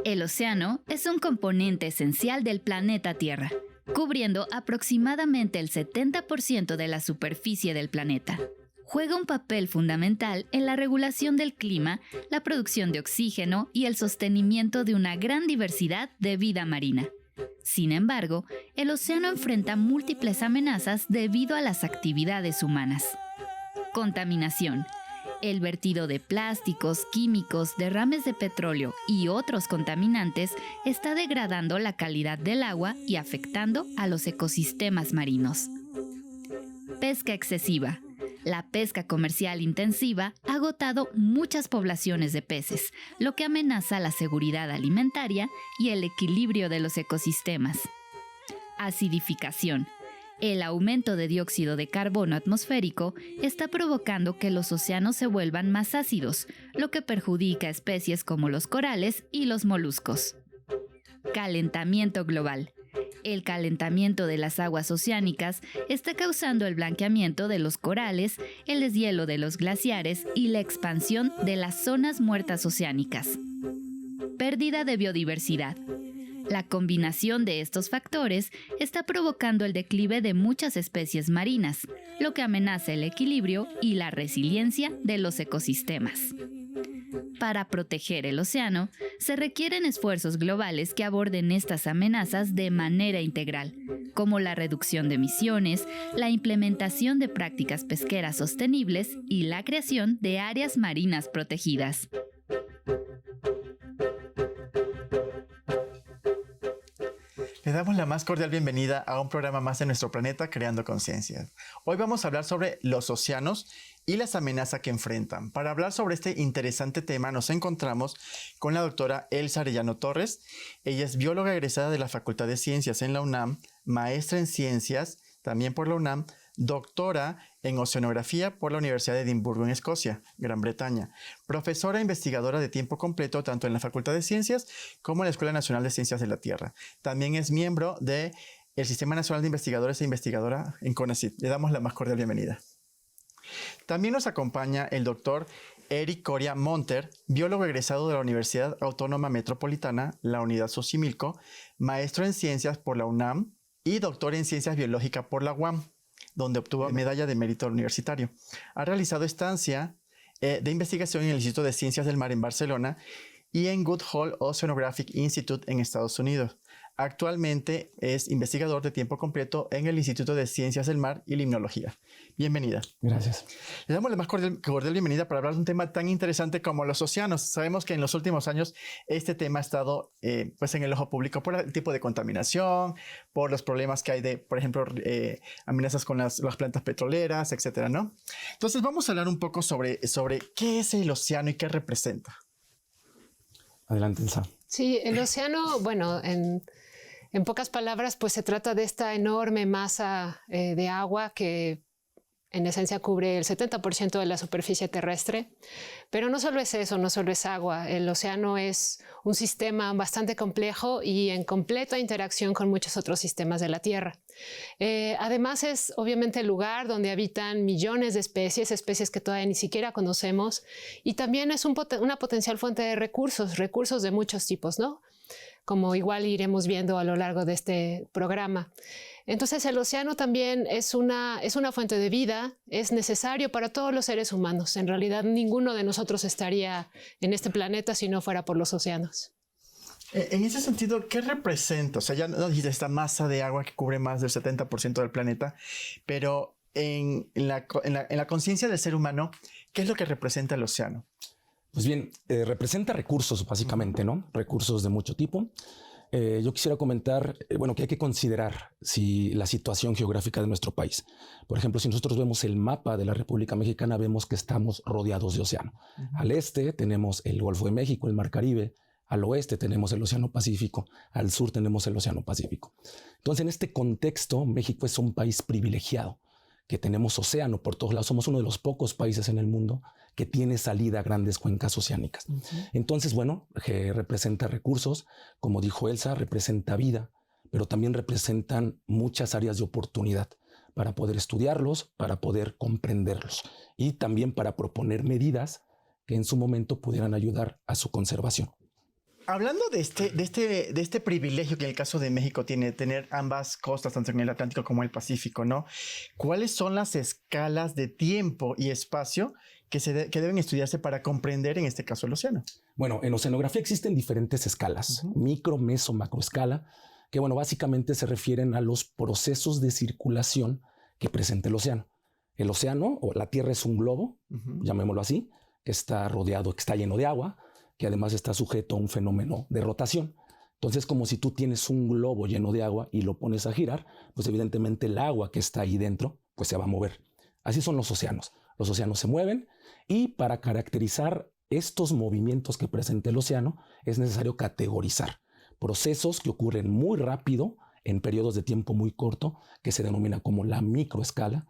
El océano es un componente esencial del planeta Tierra, cubriendo aproximadamente el 70% de la superficie del planeta. Juega un papel fundamental en la regulación del clima, la producción de oxígeno y el sostenimiento de una gran diversidad de vida marina. Sin embargo, el océano enfrenta múltiples amenazas debido a las actividades humanas. Contaminación. El vertido de plásticos, químicos, derrames de petróleo y otros contaminantes está degradando la calidad del agua y afectando a los ecosistemas marinos. Pesca excesiva. La pesca comercial intensiva ha agotado muchas poblaciones de peces, lo que amenaza la seguridad alimentaria y el equilibrio de los ecosistemas. Acidificación. El aumento de dióxido de carbono atmosférico está provocando que los océanos se vuelvan más ácidos, lo que perjudica a especies como los corales y los moluscos. Calentamiento global. El calentamiento de las aguas oceánicas está causando el blanqueamiento de los corales, el deshielo de los glaciares y la expansión de las zonas muertas oceánicas. Pérdida de biodiversidad. La combinación de estos factores está provocando el declive de muchas especies marinas, lo que amenaza el equilibrio y la resiliencia de los ecosistemas. Para proteger el océano, se requieren esfuerzos globales que aborden estas amenazas de manera integral, como la reducción de emisiones, la implementación de prácticas pesqueras sostenibles y la creación de áreas marinas protegidas. Le damos la más cordial bienvenida a un programa más de nuestro planeta Creando Conciencia. Hoy vamos a hablar sobre los océanos y las amenazas que enfrentan. Para hablar sobre este interesante tema nos encontramos con la doctora Elsa Arellano Torres. Ella es bióloga egresada de la Facultad de Ciencias en la UNAM, maestra en Ciencias también por la UNAM, doctora en Oceanografía por la Universidad de Edimburgo en Escocia, Gran Bretaña, profesora e investigadora de tiempo completo tanto en la Facultad de Ciencias como en la Escuela Nacional de Ciencias de la Tierra. También es miembro del Sistema Nacional de Investigadores e Investigadora en CONACYT. Le damos la más cordial bienvenida. También nos acompaña el doctor Eric Coria Monter, biólogo egresado de la Universidad Autónoma Metropolitana, la Unidad Xochimilco, maestro en Ciencias por la UNAM y doctor en Ciencias Biológicas por la UAM, donde obtuvo medalla de mérito universitario. Ha realizado estancia de investigación en el Instituto de Ciencias del Mar en Barcelona y en Goodhall Oceanographic Institute en Estados Unidos. Actualmente es investigador de tiempo completo en el Instituto de Ciencias del Mar y Limnología. Bienvenida. Gracias. Le damos la más cordial bienvenida para hablar de un tema tan interesante como los océanos. Sabemos que en los últimos años este tema ha estado pues en el ojo público por el tipo de contaminación, por los problemas que hay de, por ejemplo, amenazas con las plantas petroleras, etcétera, ¿no? Entonces vamos a hablar un poco sobre qué es el océano y qué representa. Adelante, Elsa. Sí, el océano, bueno, en pocas palabras, pues se trata de esta enorme masa de agua que en esencia cubre el 70% de la superficie terrestre. Pero no solo es eso, no solo es agua. El océano es un sistema bastante complejo y en completa interacción con muchos otros sistemas de la Tierra. Además es obviamente el lugar donde habitan millones de especies que todavía ni siquiera conocemos, y también es una potencial fuente de recursos de muchos tipos, ¿no? Como igual iremos viendo a lo largo de este programa. Entonces el océano también es una fuente de vida, es necesario para todos los seres humanos. En realidad ninguno de nosotros estaría en este planeta si no fuera por los océanos. En ese sentido, ¿qué representa? O sea, ya nos dijiste esta masa de agua que cubre más del 70% del planeta, pero en la conciencia del ser humano, ¿qué es lo que representa el océano? Pues bien, representa recursos básicamente, ¿no? Recursos de mucho tipo. Yo quisiera comentar, que hay que considerar la situación geográfica de nuestro país. Por ejemplo, si nosotros vemos el mapa de la República Mexicana, vemos que estamos rodeados de océano. Al este tenemos el Golfo de México, el Mar Caribe. Al oeste tenemos el Océano Pacífico. Al sur tenemos el Océano Pacífico. Entonces, en este contexto, México es un país privilegiado, que tenemos océano por todos lados. Somos uno de los pocos países en el mundo que tiene salida a grandes cuencas oceánicas. Entonces, que representa recursos, como dijo Elsa, representa vida, pero también representan muchas áreas de oportunidad para poder estudiarlos, para poder comprenderlos y también para proponer medidas que en su momento pudieran ayudar a su conservación. Hablando de este privilegio que en el caso de México tiene tener ambas costas, tanto en el Atlántico como el Pacífico, ¿no? ¿Cuáles son las escalas de tiempo y espacio que deben estudiarse para comprender, en este caso, el océano? Bueno, en oceanografía existen diferentes escalas, micro, meso, macroescala, que bueno, básicamente se refieren a los procesos de circulación que presenta el océano. El océano o la Tierra es un globo, llamémoslo así, que está rodeado, que está lleno de agua, que además está sujeto a un fenómeno de rotación. Entonces, como si tú tienes un globo lleno de agua y lo pones a girar, pues evidentemente el agua que está ahí dentro, pues se va a mover. Así son los océanos. Los océanos se mueven y para caracterizar estos movimientos que presenta el océano es necesario categorizar procesos que ocurren muy rápido en periodos de tiempo muy corto, que se denomina como la microescala,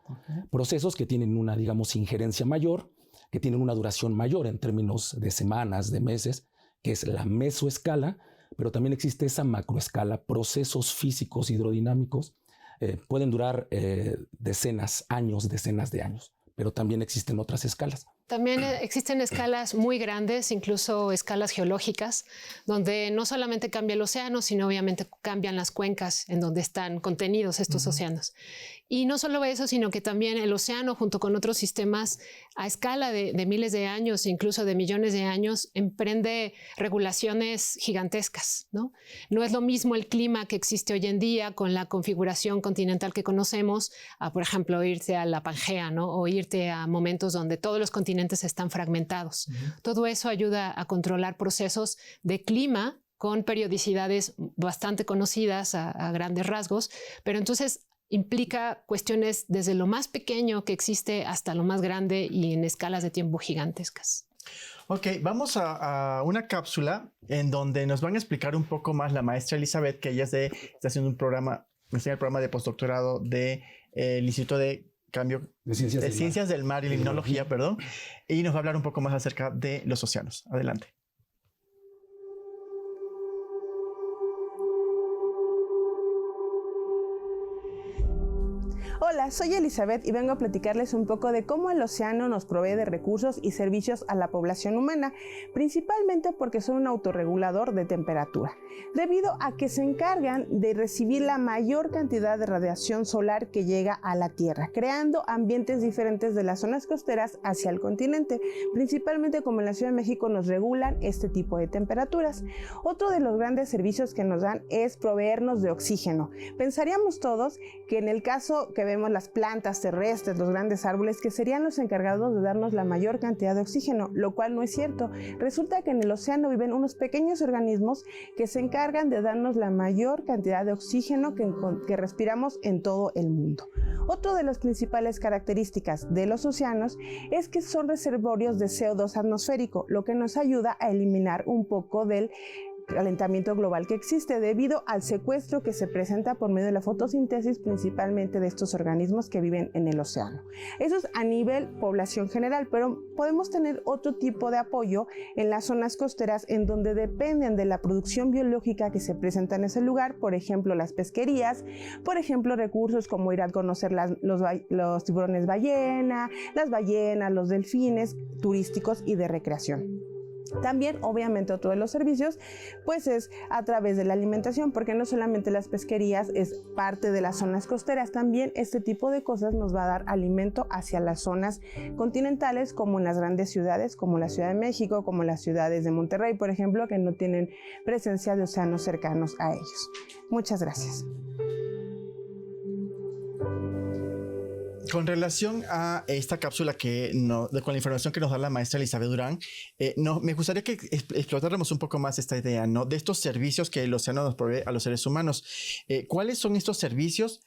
procesos que tienen una, digamos, injerencia mayor, que tienen una duración mayor en términos de semanas, de meses, que es la mesoescala, pero también existe esa macroescala, procesos físicos hidrodinámicos, pueden durar decenas de años, pero también existen otras escalas. También existen escalas muy grandes, incluso escalas geológicas, donde no solamente cambia el océano, sino obviamente cambian las cuencas en donde están contenidos estos océanos. Y no solo eso, sino que también el océano, junto con otros sistemas a escala de miles de años, incluso de millones de años, emprende regulaciones gigantescas, ¿no? No es lo mismo el clima que existe hoy en día con la configuración continental que conocemos, a, por ejemplo, irte a la Pangea, ¿no? O irte a momentos donde todos los continentes están fragmentados. Todo eso ayuda a controlar procesos de clima con periodicidades bastante conocidas a grandes rasgos, pero entonces implica cuestiones desde lo más pequeño que existe hasta lo más grande y en escalas de tiempo gigantescas. Ok, vamos a una cápsula en donde nos van a explicar un poco más la maestra Elizabeth, que ella está haciendo un programa, está en el programa de postdoctorado del Instituto de Ciencias del Mar y Limnología, perdón, y nos va a hablar un poco más acerca de los océanos. Adelante. Hola, soy Elizabeth y vengo a platicarles un poco de cómo el océano nos provee de recursos y servicios a la población humana, principalmente porque son un autorregulador de temperatura, debido a que se encargan de recibir la mayor cantidad de radiación solar que llega a la Tierra, creando ambientes diferentes de las zonas costeras hacia el continente, principalmente como en la Ciudad de México nos regulan este tipo de temperaturas. Otro de los grandes servicios que nos dan es proveernos de oxígeno. Pensaríamos todos que en el caso que vemos las plantas terrestres, los grandes árboles, que serían los encargados de darnos la mayor cantidad de oxígeno, lo cual no es cierto. Resulta que en el océano viven unos pequeños organismos que se encargan de darnos la mayor cantidad de oxígeno que respiramos en todo el mundo. Otra de las principales características de los océanos es que son reservorios de CO2 atmosférico, lo que nos ayuda a eliminar un poco del calentamiento global que existe debido al secuestro que se presenta por medio de la fotosíntesis, principalmente de estos organismos que viven en el océano. Eso es a nivel población general, pero podemos tener otro tipo de apoyo en las zonas costeras en donde dependen de la producción biológica que se presenta en ese lugar, por ejemplo las pesquerías, por ejemplo recursos como ir a conocer los tiburones ballena, las ballenas, los delfines turísticos y de recreación. También, obviamente, otro de los servicios, pues es a través de la alimentación, porque no solamente las pesquerías es parte de las zonas costeras, también este tipo de cosas nos va a dar alimento hacia las zonas continentales, como en las grandes ciudades, como la Ciudad de México, como las ciudades de Monterrey, por ejemplo, que no tienen presencia de océanos cercanos a ellos. Muchas gracias. Con relación a esta cápsula con la información que nos da la maestra Elizabeth Durán, me gustaría que explotáramos un poco más esta idea, ¿no? De estos servicios que el océano nos provee a los seres humanos. ¿Cuáles son estos servicios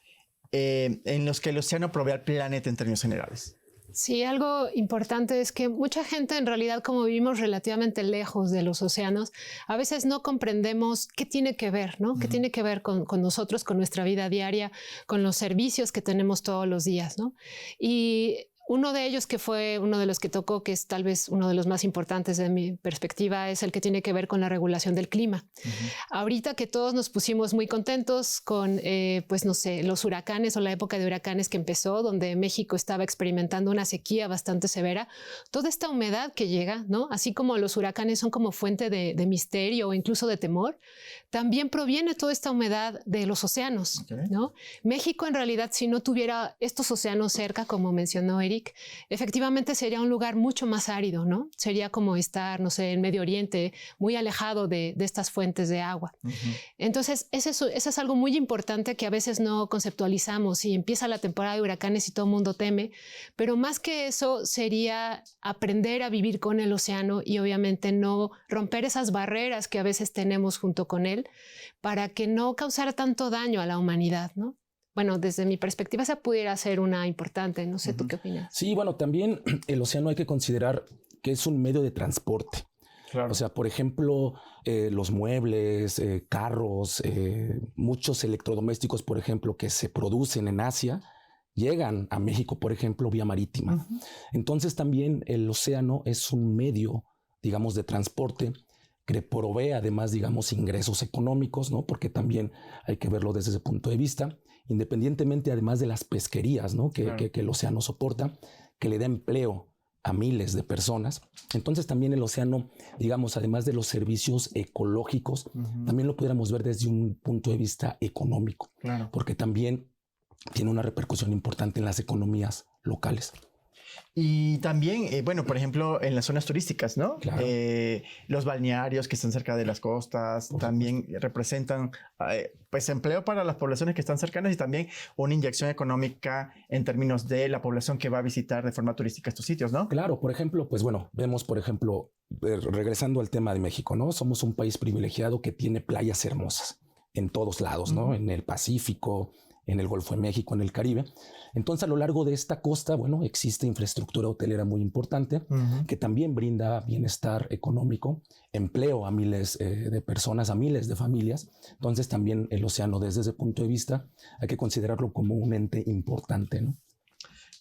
en los que el océano provee al planeta en términos generales? Sí, algo importante es que mucha gente en realidad, como vivimos relativamente lejos de los océanos, a veces no comprendemos qué tiene que ver, ¿no? ¿Qué tiene que ver con nosotros, con nuestra vida diaria, con los servicios que tenemos todos los días, ¿no? Y Uno de ellos, que fue uno de los que tocó, que es tal vez uno de los más importantes de mi perspectiva, es el que tiene que ver con la regulación del clima. Ahorita que todos nos pusimos muy contentos con, pues no sé, los huracanes o la época de huracanes que empezó, donde México estaba experimentando una sequía bastante severa, toda esta humedad que llega, ¿no? Así como los huracanes son como fuente de misterio o incluso de temor, también proviene toda esta humedad de los océanos, ¿no? México, en realidad, si no tuviera estos océanos cerca, como mencionó Eric, efectivamente sería un lugar mucho más árido, ¿no? Sería como estar, no sé, en Medio Oriente, muy alejado de estas fuentes de agua. Entonces, eso es algo muy importante que a veces no conceptualizamos, y empieza la temporada de huracanes y todo el mundo teme, pero más que eso sería aprender a vivir con el océano y obviamente no romper esas barreras que a veces tenemos junto con él para que no causara tanto daño a la humanidad, ¿no? Bueno, desde mi perspectiva, esa pudiera ser una importante. No sé, ¿tú qué opinas? Sí, bueno, también el océano hay que considerar que es un medio de transporte. Claro. O sea, por ejemplo, los muebles, carros, muchos electrodomésticos, por ejemplo, que se producen en Asia, llegan a México, por ejemplo, vía marítima. Entonces también el océano es un medio, digamos, de transporte que provee además, digamos, ingresos económicos, ¿no? Porque también hay que verlo desde ese punto de vista, independientemente además de las pesquerías, ¿no? Que el océano soporta, que le da empleo a miles de personas. Entonces también el océano, digamos, además de los servicios ecológicos, también lo pudiéramos ver desde un punto de vista económico, porque también tiene una repercusión importante en las economías locales. Y también, bueno, por ejemplo, en las zonas turísticas, ¿no? Claro. Los balnearios que están cerca de las costas también representan pues empleo para las poblaciones que están cercanas y también una inyección económica en términos de la población que va a visitar de forma turística estos sitios, ¿no? Claro, por ejemplo, pues bueno, vemos, por ejemplo, regresando al tema de México, ¿no? Somos un país privilegiado que tiene playas hermosas en todos lados, ¿no? En el Pacífico, en el Golfo de México, en el Caribe. Entonces, a lo largo de esta costa, bueno, existe infraestructura hotelera muy importante que también brinda bienestar económico, empleo a miles de personas, a miles de familias. Entonces, también el océano, desde ese punto de vista, hay que considerarlo como un ente importante, ¿no?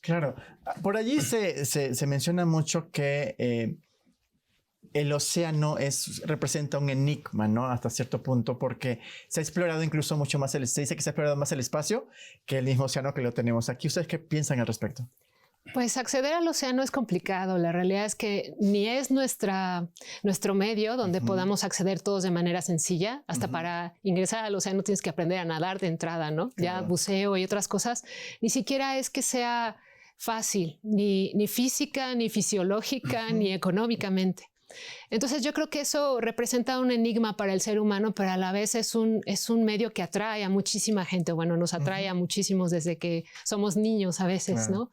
Claro. Por allí se menciona mucho que el océano representa un enigma, ¿no? Hasta cierto punto, porque se ha explorado incluso mucho más se dice que se ha explorado más el espacio que el mismo océano que lo tenemos aquí. ¿Ustedes qué piensan al respecto? Pues acceder al océano es complicado. La realidad es que ni es nuestro medio donde podamos acceder todos de manera sencilla. Hasta para ingresar al océano tienes que aprender a nadar de entrada, ¿no? Claro. Ya buceo y otras cosas. Ni siquiera es que sea fácil, ni física, ni fisiológica, ni económicamente. Entonces yo creo que eso representa un enigma para el ser humano, pero a la vez es un medio que atrae a muchísima gente. Bueno, nos atrae a muchísimos desde que somos niños a veces, ¿no?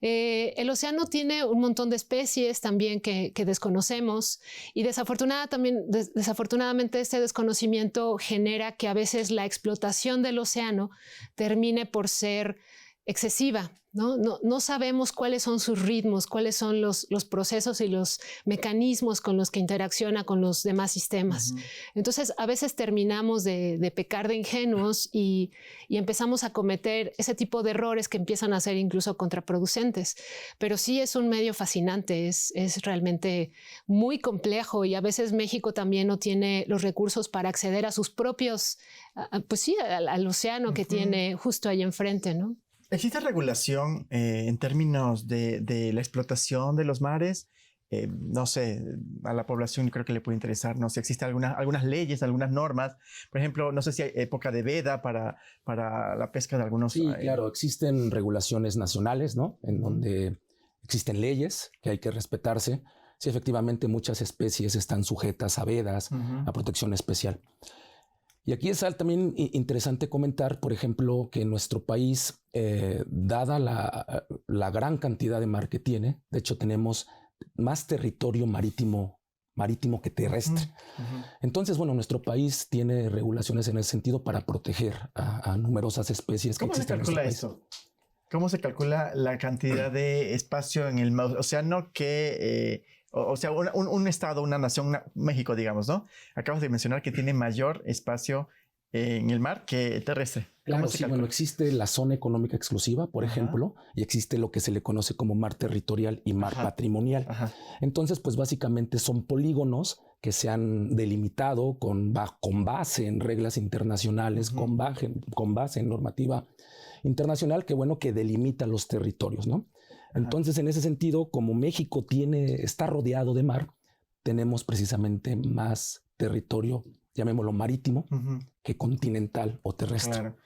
El océano tiene un montón de especies también que desconocemos y desafortunadamente este desconocimiento genera que a veces la explotación del océano termine por ser excesiva, ¿no? No sabemos cuáles son sus ritmos, cuáles son los procesos y los mecanismos con los que interacciona con los demás sistemas. Entonces, a veces terminamos de pecar de ingenuos y empezamos a cometer ese tipo de errores que empiezan a ser incluso contraproducentes. Pero sí es un medio fascinante, es realmente muy complejo y a veces México también no tiene los recursos para acceder a sus propios, pues sí, al océano que tiene justo ahí enfrente, ¿no? ¿Existe regulación en términos de la explotación de los mares? No sé, a la población creo que le puede interesar, no sé, existen algunas leyes, algunas normas. Por ejemplo, no sé si hay época de veda para la pesca de algunos... Sí, claro, existen regulaciones nacionales, ¿no? En donde existen leyes que hay que respetarse. Sí, efectivamente, muchas especies están sujetas a vedas, a protección especial. Y aquí es también interesante comentar, por ejemplo, que en nuestro país, dada la gran cantidad de mar que tiene, de hecho tenemos más territorio marítimo que terrestre. Entonces, bueno, nuestro país tiene regulaciones en ese sentido para proteger a numerosas especies que existen en nuestro país. ¿Cómo se calcula eso? ¿Cómo se calcula la cantidad de espacio en el océano que... O sea, un estado, una nación, México, digamos, ¿no? Acabas de mencionar que tiene mayor espacio en el mar que terrestre. Claro, sí, bueno, existe la zona económica exclusiva, por ejemplo, y existe lo que se le conoce como mar territorial y mar patrimonial. Entonces, pues básicamente son polígonos que se han delimitado con base en reglas internacionales, con base en normativa internacional que delimita los territorios, ¿no? Entonces, en ese sentido, como México está rodeado de mar, tenemos precisamente más territorio, llamémoslo marítimo, que continental o terrestre. Claro.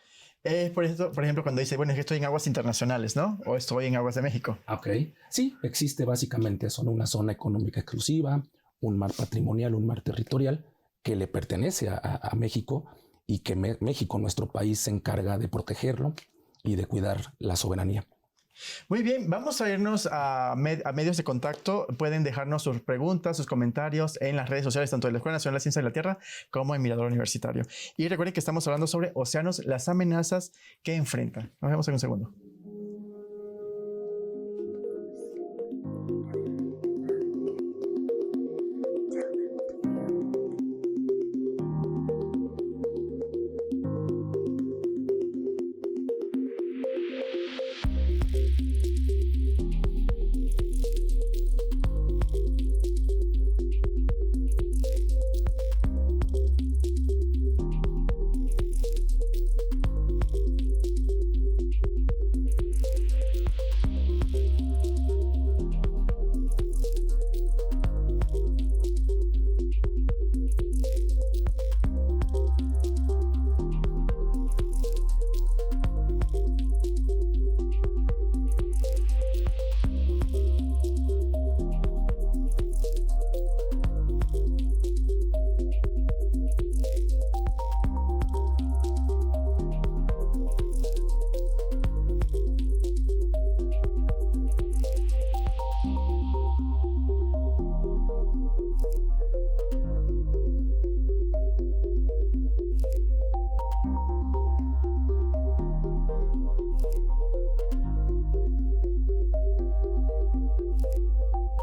Por ejemplo, cuando dice, bueno, es que estoy en aguas internacionales, ¿no? O estoy en aguas de México. Ok. Sí, existe básicamente eso, ¿no? Una zona económica exclusiva, un mar patrimonial, un mar territorial que le pertenece a México y que México, nuestro país, se encarga de protegerlo y de cuidar la soberanía. Muy bien, vamos a irnos a medios de contacto. Pueden dejarnos sus preguntas, sus comentarios en las redes sociales, tanto de la Escuela Nacional de Ciencia de la Tierra como en Mirador Universitario. Y recuerden que estamos hablando sobre océanos, las amenazas que enfrentan. Nos vemos en un segundo.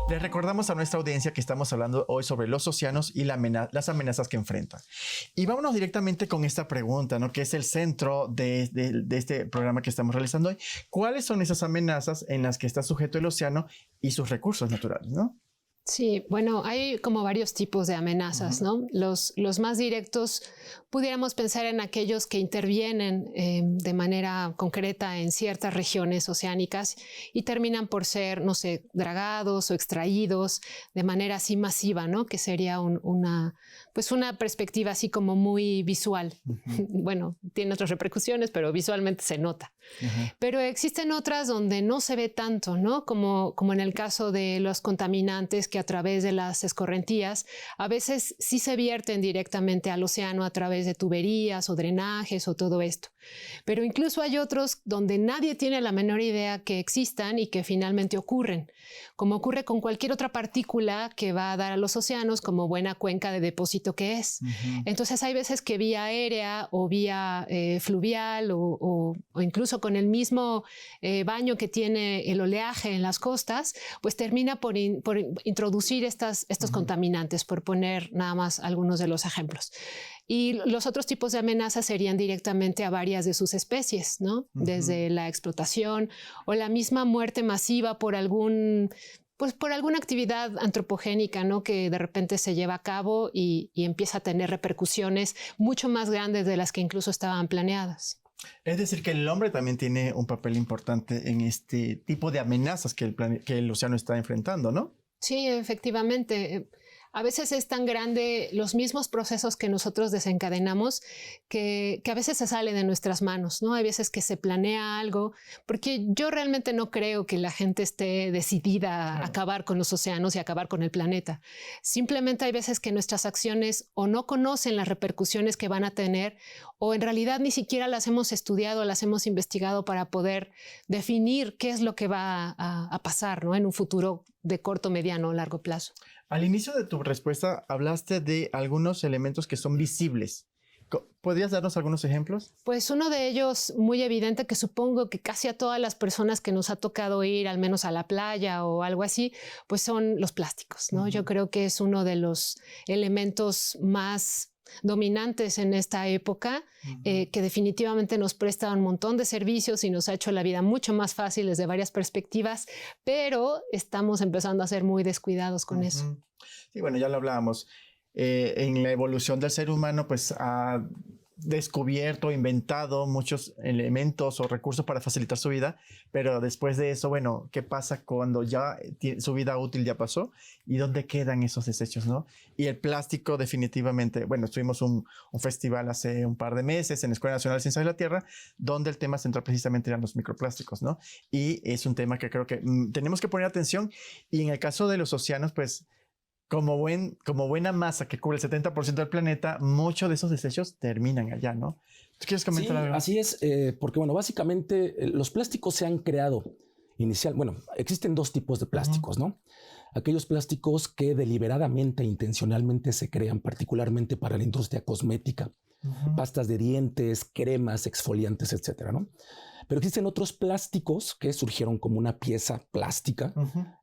Les recordamos a nuestra audiencia que estamos hablando hoy sobre los océanos y las amenazas que enfrentan. Y vámonos directamente con esta pregunta, ¿no? Que es el centro de este programa que estamos realizando hoy. ¿Cuáles son esas amenazas en las que está sujeto el océano y sus recursos naturales, ¿no? Sí, bueno, hay como varios tipos de amenazas, ¿no? Los más directos, pudiéramos pensar en aquellos que intervienen de manera concreta en ciertas regiones oceánicas y terminan por ser, no sé, dragados o extraídos de manera así masiva, ¿no? Que sería una perspectiva así como muy visual. Bueno, tiene otras repercusiones, pero visualmente se nota. Pero existen otras donde no se ve tanto, ¿no? Como en el caso de los contaminantes que a través de las escorrentías a veces sí se vierten directamente al océano a través de tuberías o drenajes o todo esto. Pero incluso hay otros donde nadie tiene la menor idea que existan y que finalmente ocurren, como ocurre con cualquier otra partícula que va a dar a los océanos como buena cuenca de depósito que es. Entonces hay veces que vía aérea o vía fluvial o incluso con el mismo baño que tiene el oleaje en las costas, pues termina por introducir estos contaminantes, por poner nada más algunos de los ejemplos. Y los otros tipos de amenazas serían directamente a varias de sus especies, ¿no? Desde la explotación o la misma muerte masiva por alguna actividad antropogénica, ¿no? Que de repente se lleva a cabo y empieza a tener repercusiones mucho más grandes de las que incluso estaban planeadas. Es decir, que el hombre también tiene un papel importante en este tipo de amenazas que el océano está enfrentando, ¿no? Sí, efectivamente. A veces es tan grande los mismos procesos que nosotros desencadenamos que a veces se sale de nuestras manos, ¿no? Hay veces que se planea algo, porque yo realmente no creo que la gente esté decidida a acabar con los océanos y acabar con el planeta. Simplemente hay veces que nuestras acciones o no conocen las repercusiones que van a tener o en realidad ni siquiera las hemos estudiado, las hemos investigado para poder definir qué es lo que va a pasar, ¿no? En un futuro de corto, mediano o largo plazo. Al inicio de tu respuesta hablaste de algunos elementos que son visibles. ¿Podrías darnos algunos ejemplos? Pues uno de ellos muy evidente que supongo que casi a todas las personas que nos ha tocado ir al menos a la playa o algo así, pues son los plásticos, ¿no? Yo creo que es uno de los elementos más dominantes en esta época, que definitivamente nos presta un montón de servicios y nos ha hecho la vida mucho más fácil desde varias perspectivas, pero estamos empezando a ser muy descuidados con eso. Sí, bueno, ya lo hablábamos. En la evolución del ser humano, pues ha descubierto, inventado muchos elementos o recursos para facilitar su vida, pero después de eso, bueno, ¿qué pasa cuando ya su vida útil ya pasó? ¿Y dónde quedan esos desechos, no? Y el plástico definitivamente, bueno, tuvimos un festival hace un par de meses en la Escuela Nacional de Ciencias de la Tierra, donde el tema central precisamente eran los microplásticos, ¿no? Y es un tema que creo que tenemos que poner atención, y en el caso de los océanos, pues como buena masa que cubre el 70% del planeta, muchos de esos desechos terminan allá, ¿no? ¿Tú quieres comentar algo? Así es, porque bueno, básicamente los plásticos se han creado bueno, existen dos tipos de plásticos, ¿no? Aquellos plásticos que deliberadamente e intencionalmente se crean particularmente para la industria cosmética, pastas de dientes, cremas, exfoliantes, etcétera, ¿no? Pero existen otros plásticos que surgieron como una pieza plástica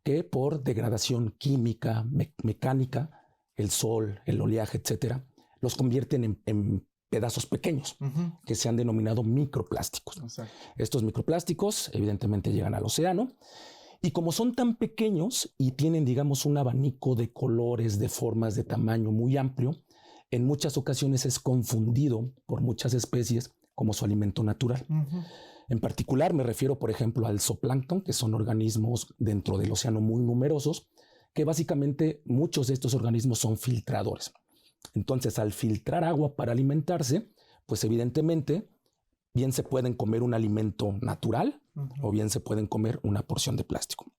que por degradación química, mecánica, el sol, el oleaje, etcétera, los convierten en pedazos pequeños que se han denominado microplásticos. Exacto. Estos microplásticos evidentemente llegan al océano y como son tan pequeños y tienen, digamos, un abanico de colores, de formas, de tamaño muy amplio, en muchas ocasiones es confundido por muchas especies como su alimento natural. En particular me refiero, por ejemplo, al zooplancton, que son organismos dentro del océano muy numerosos, que básicamente muchos de estos organismos son filtradores. Entonces, al filtrar agua para alimentarse, pues evidentemente bien se pueden comer un alimento natural o bien se pueden comer una porción de plástico.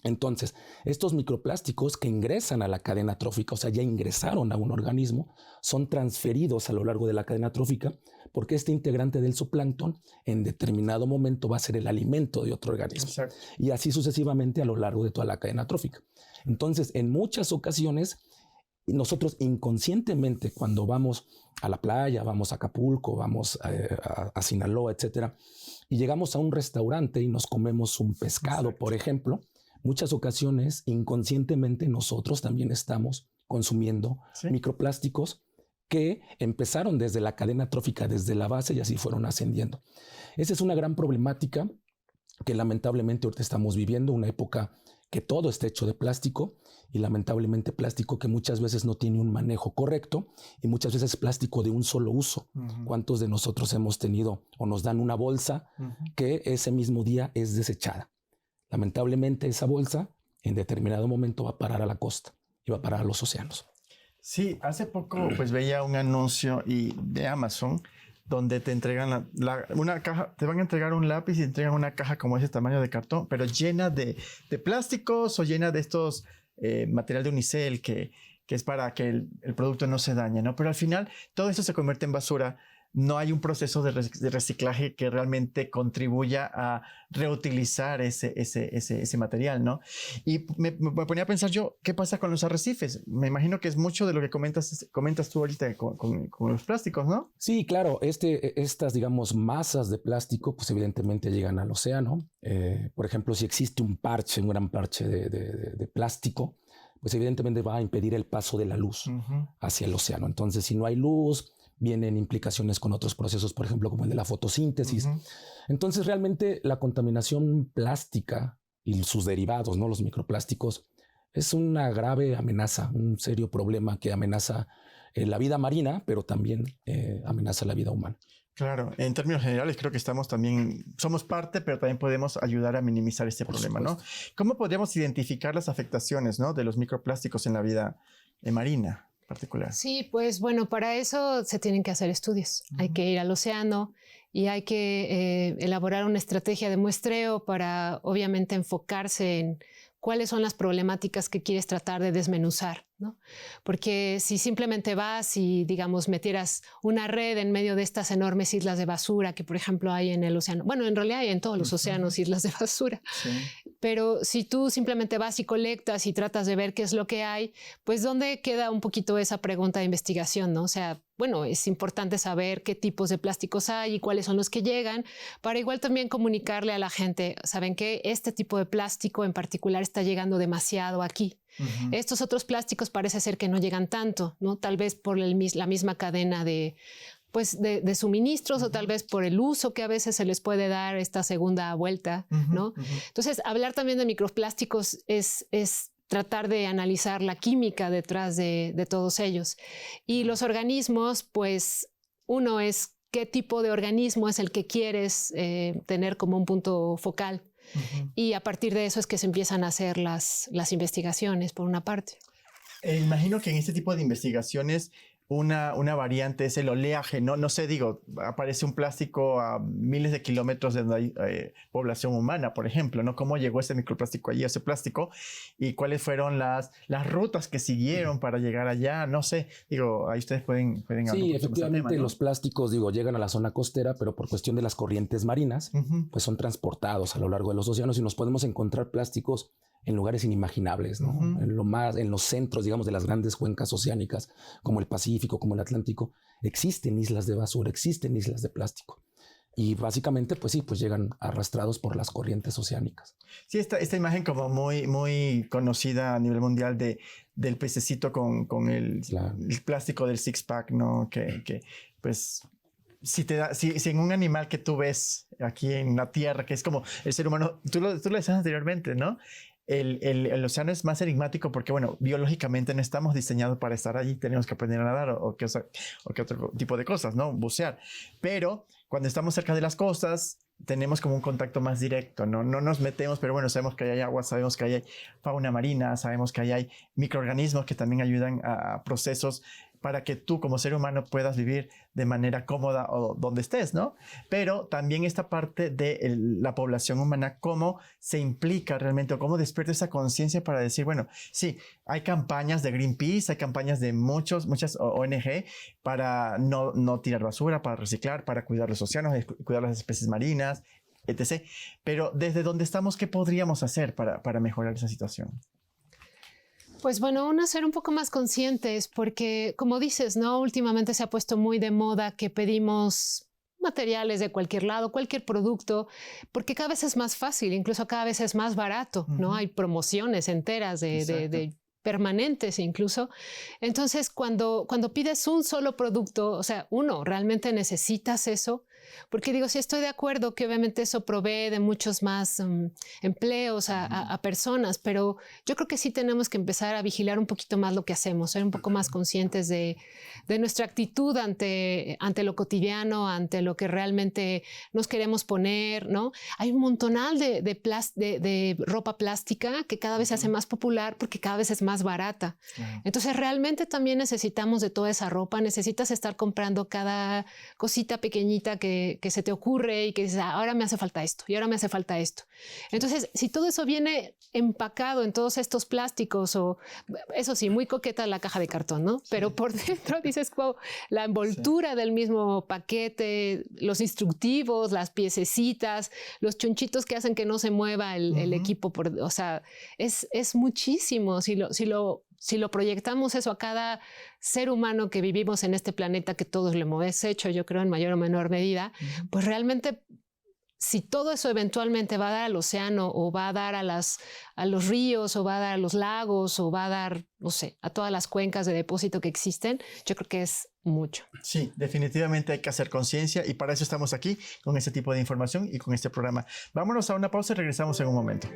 Entonces, estos microplásticos que ingresan a la cadena trófica, o sea, ya ingresaron a un organismo, son transferidos a lo largo de la cadena trófica porque este integrante del zooplancton en determinado momento va a ser el alimento de otro organismo. Exacto. Y así sucesivamente a lo largo de toda la cadena trófica. Entonces, en muchas ocasiones, nosotros inconscientemente cuando vamos a la playa, vamos a Acapulco, vamos a Sinaloa, etcétera, y llegamos a un restaurante y nos comemos un pescado, exacto, por ejemplo, muchas ocasiones inconscientemente nosotros también estamos consumiendo microplásticos que empezaron desde la cadena trófica, desde la base y así fueron ascendiendo. Esa es una gran problemática que lamentablemente ahorita estamos viviendo, una época que todo está hecho de plástico y lamentablemente plástico que muchas veces no tiene un manejo correcto y muchas veces plástico de un solo uso. ¿Cuántos de nosotros hemos tenido o nos dan una bolsa que ese mismo día es desechada? Lamentablemente esa bolsa en determinado momento va a parar a la costa y va a parar a los océanos. Sí, hace poco pues veía un anuncio de Amazon donde te entregan una caja, te van a entregar un lápiz y te entregan una caja como ese tamaño de cartón, pero llena de plásticos o llena de estos material de unicel que es para que el producto no se dañe, ¿no? Pero al final todo esto se convierte en basura. No hay un proceso de reciclaje que realmente contribuya a reutilizar ese material, ¿no? Y me ponía a pensar yo, ¿qué pasa con los arrecifes? Me imagino que es mucho de lo que comentas tú ahorita con los plásticos, ¿no? Sí, claro. Estas, digamos, masas de plástico, pues evidentemente llegan al océano. Por ejemplo, si existe un gran parche de plástico, pues evidentemente va a impedir el paso de la luz hacia el océano. Entonces, si no hay luz, vienen implicaciones con otros procesos, por ejemplo, como el de la fotosíntesis. Entonces, realmente la contaminación plástica y sus derivados, ¿no? Los microplásticos, es una grave amenaza, un serio problema que amenaza la vida marina, pero también amenaza la vida humana. Claro, en términos generales creo que somos parte, pero también podemos ayudar a minimizar este problema, ¿no? ¿Cómo podríamos identificar las afectaciones, ¿no?, de los microplásticos en la vida marina particular? Sí, pues bueno, para eso se tienen que hacer estudios. Hay que ir al océano y hay que elaborar una estrategia de muestreo para obviamente enfocarse en cuáles son las problemáticas que quieres tratar de desmenuzar, ¿no? Porque si simplemente vas y, digamos, metieras una red en medio de estas enormes islas de basura que, por ejemplo, hay en el océano, bueno, en realidad hay en todos los océanos islas de basura, pero si tú simplemente vas y colectas y tratas de ver qué es lo que hay, pues ¿dónde queda un poquito esa pregunta de investigación, ¿no? O sea, bueno, es importante saber qué tipos de plásticos hay y cuáles son los que llegan, para igual también comunicarle a la gente, ¿saben qué? Este tipo de plástico en particular está llegando demasiado aquí. Estos otros plásticos parece ser que no llegan tanto, ¿no? Tal vez por la misma cadena de suministros o tal vez por el uso que a veces se les puede dar esta segunda vuelta, ¿no? Entonces, hablar también de microplásticos es tratar de analizar la química detrás de todos ellos. Y los organismos, pues, uno es qué tipo de organismo es el que quieres tener como un punto focal. Y a partir de eso es que se empiezan a hacer las investigaciones, por una parte. Imagino que en este tipo de investigaciones una variante es el oleaje, ¿no? No sé, digo, aparece un plástico a miles de kilómetros de donde hay población humana, por ejemplo, ¿no? ¿Cómo llegó ese microplástico allí, ese plástico? ¿Y cuáles fueron las rutas que siguieron para llegar allá? No sé, digo, ahí ustedes pueden hablar. Sí, efectivamente, tema, ¿no? Los plásticos, llegan a la zona costera, pero por cuestión de las corrientes marinas, pues son transportados a lo largo de los océanos y nos podemos encontrar plásticos en lugares inimaginables, ¿no? En los centros, digamos, de las grandes cuencas oceánicas, como el Pacífico, como el Atlántico, existen islas de basura, existen islas de plástico. Y básicamente, pues llegan arrastrados por las corrientes oceánicas. Sí, esta imagen como muy conocida a nivel mundial del pececito con el plástico del six-pack, ¿no? Que pues... Si en un animal que tú ves aquí en la Tierra, que es como el ser humano, tú lo decías anteriormente, ¿no? El océano es más enigmático porque, bueno, biológicamente no estamos diseñados para estar allí, tenemos que aprender a nadar o que otro tipo de cosas, ¿no? Bucear. Pero cuando estamos cerca de las costas, tenemos como un contacto más directo, ¿no? No nos metemos, pero bueno, sabemos que hay agua, sabemos que hay fauna marina, sabemos que hay microorganismos que también ayudan a procesos para que tú como ser humano puedas vivir de manera cómoda o donde estés, ¿no? Pero también esta parte de la población humana, cómo se implica realmente o cómo despierta esa conciencia para decir, bueno, sí, hay campañas de Greenpeace, hay campañas de muchas ONG para no tirar basura, para reciclar, para cuidar los océanos, cuidar las especies marinas, etc. Pero desde donde estamos, ¿qué podríamos hacer para mejorar esa situación? Pues bueno, ser un poco más conscientes porque, como dices, ¿no? Últimamente se ha puesto muy de moda que pedimos materiales de cualquier lado, cualquier producto, porque cada vez es más fácil, incluso cada vez es más barato, ¿no? Hay promociones enteras de permanentes incluso. Entonces, cuando pides un solo producto, o sea, ¿realmente necesitas eso? Porque digo, sí estoy de acuerdo que obviamente eso provee de muchos más empleos a personas, pero yo creo que sí tenemos que empezar a vigilar un poquito más lo que hacemos, ser un poco más conscientes de nuestra actitud ante lo cotidiano, ante lo que realmente nos queremos poner, ¿no? Hay un montonal de ropa plástica que cada vez se hace más popular porque cada vez es más barata. Entonces realmente también necesitamos de toda esa ropa, necesitas estar comprando cada cosita pequeñita que se te ocurre y que dices, ahora me hace falta esto y ahora me hace falta esto. Entonces, si todo eso viene empacado en todos estos plásticos, o eso sí, muy coqueta la caja de cartón, ¿no? Pero por dentro dices, wow, la envoltura del mismo paquete, los instructivos, las piececitas, los chunchitos que hacen que no se mueva el equipo, o sea, es muchísimo. Si lo proyectamos eso a cada ser humano que vivimos en este planeta, que todos lo hemos hecho, yo creo, en mayor o menor medida, pues realmente, si todo eso eventualmente va a dar al océano o va a dar a los ríos o va a dar a los lagos o va a dar, no sé, a todas las cuencas de depósito que existen, yo creo que es mucho. Sí, definitivamente hay que hacer conciencia y para eso estamos aquí con este tipo de información y con este programa. Vámonos a una pausa y regresamos en un momento.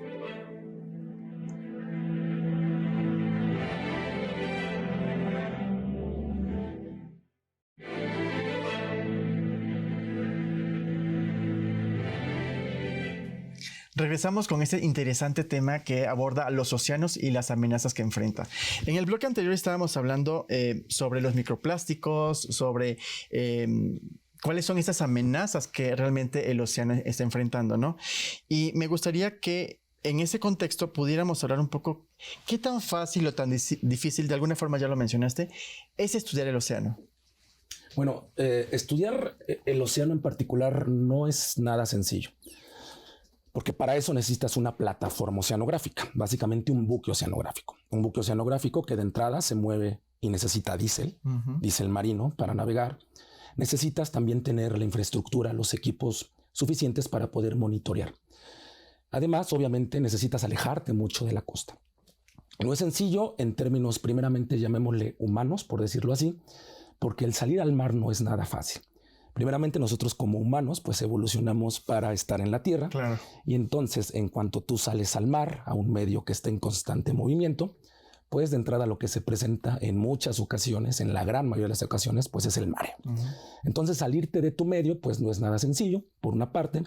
Regresamos con este interesante tema que aborda los océanos y las amenazas que enfrenta. En el bloque anterior estábamos hablando sobre los microplásticos, sobre cuáles son esas amenazas que realmente el océano está enfrentando, ¿no? Y me gustaría que en ese contexto pudiéramos hablar un poco qué tan fácil o tan difícil, de alguna forma ya lo mencionaste, es estudiar el océano. Bueno, estudiar el océano en particular no es nada sencillo. Porque para eso necesitas una plataforma oceanográfica, básicamente un buque oceanográfico. Un buque oceanográfico que de entrada se mueve y necesita diésel marino para navegar. Necesitas también tener la infraestructura, los equipos suficientes para poder monitorear. Además, obviamente, necesitas alejarte mucho de la costa. No es sencillo en términos, primeramente, llamémosle humanos, por decirlo así, porque el salir al mar no es nada fácil. Primeramente, nosotros como humanos, pues evolucionamos para estar en la Tierra. Claro. Y entonces, en cuanto tú sales al mar, a un medio que está en constante movimiento, pues de entrada lo que se presenta en muchas ocasiones, en la gran mayoría de las ocasiones, pues es el mareo. Entonces, salirte de tu medio, pues no es nada sencillo, por una parte.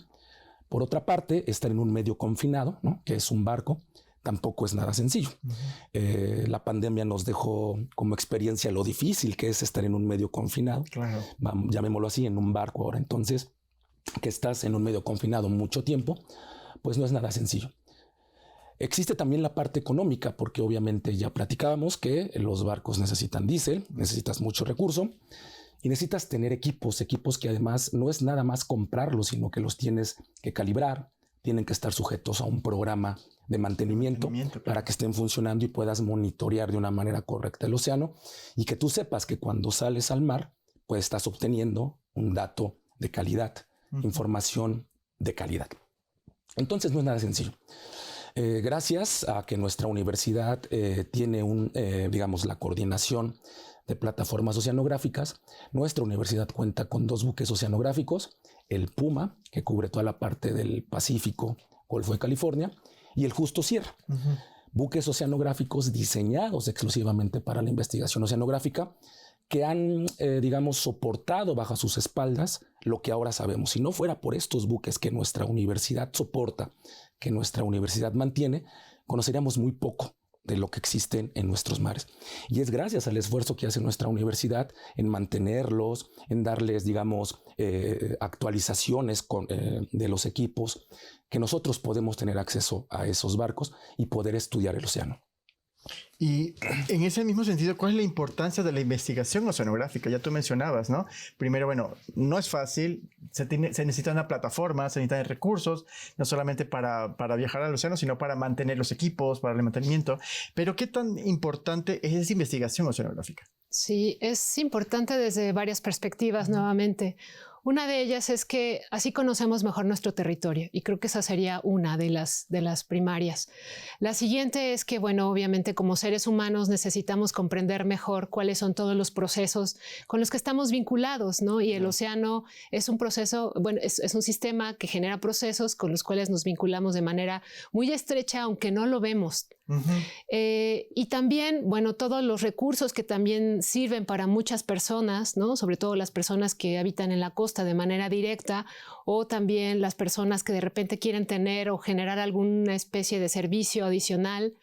Por otra parte, estar en un medio confinado, ¿no?, que es un barco, tampoco es nada sencillo. La pandemia nos dejó como experiencia lo difícil que es estar en un medio confinado. Claro. Llamémoslo así, en un barco ahora. Entonces, que estás en un medio confinado mucho tiempo, pues no es nada sencillo. Existe también la parte económica, porque obviamente ya platicábamos que los barcos necesitan diésel, necesitas mucho recurso y necesitas tener equipos que además no es nada más comprarlos, sino que los tienes que calibrar, tienen que estar sujetos a un programa de mantenimiento Claro. para que estén funcionando y puedas monitorear de una manera correcta el océano y que tú sepas que cuando sales al mar, pues estás obteniendo un dato de calidad, información de calidad. Entonces no es nada sencillo. Gracias a que nuestra universidad tiene digamos, la coordinación de plataformas oceanográficas, nuestra universidad cuenta con 2 buques oceanográficos, el Puma, que cubre toda la parte del Pacífico, Golfo de California, y el Justo Sierra. Buques oceanográficos diseñados exclusivamente para la investigación oceanográfica, que han, digamos, soportado bajo sus espaldas lo que ahora sabemos. Si no fuera por estos buques que nuestra universidad soporta, que nuestra universidad mantiene, conoceríamos muy poco de lo que existen en nuestros mares. Y es gracias al esfuerzo que hace nuestra universidad en mantenerlos, en darles, digamos, actualizaciones de los equipos, que nosotros podemos tener acceso a esos barcos y poder estudiar el océano. Y en ese mismo sentido, ¿cuál es la importancia de la investigación oceanográfica? Ya tú mencionabas, ¿no? Primero, bueno, no es fácil, se necesita una plataforma, se necesitan recursos, no solamente para viajar al océano, sino para mantener los equipos, para el mantenimiento. Pero ¿qué tan importante es esa investigación oceanográfica? Sí, es importante desde varias perspectivas nuevamente. Una de ellas es que así conocemos mejor nuestro territorio y creo que esa sería una de las primarias. La siguiente es que, bueno, obviamente como seres humanos necesitamos comprender mejor cuáles son todos los procesos con los que estamos vinculados, ¿no? Y el océano es un proceso, bueno, es un sistema que genera procesos con los cuales nos vinculamos de manera muy estrecha, aunque no lo vemos. Y también, bueno, todos los recursos que también sirven para muchas personas, ¿no? Sobre todo las personas que habitan en la costa de manera directa, o también las personas que de repente quieren tener o generar alguna especie de servicio adicional,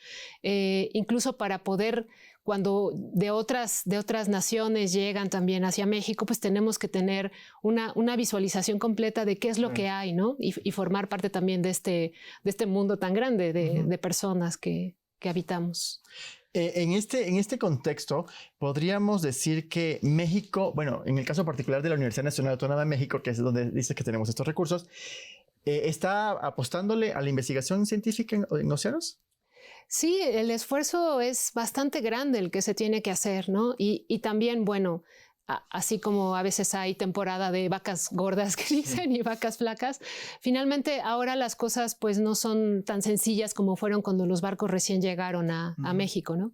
incluso para poder, cuando de otras naciones llegan también hacia México, pues tenemos que tener una visualización completa de qué es lo que hay, ¿no? Y formar parte también de este mundo tan grande de personas que habitamos. En este contexto, podríamos decir que México, bueno, en el caso particular de la Universidad Nacional Autónoma de México, que es donde dice que tenemos estos recursos, ¿está apostándole a la investigación científica en océanos? Sí, el esfuerzo es bastante grande el que se tiene que hacer, ¿no? Y también, bueno, así como a veces hay temporada de vacas gordas que dicen y vacas flacas, finalmente ahora las cosas pues no son tan sencillas como fueron cuando los barcos recién llegaron a México, ¿no?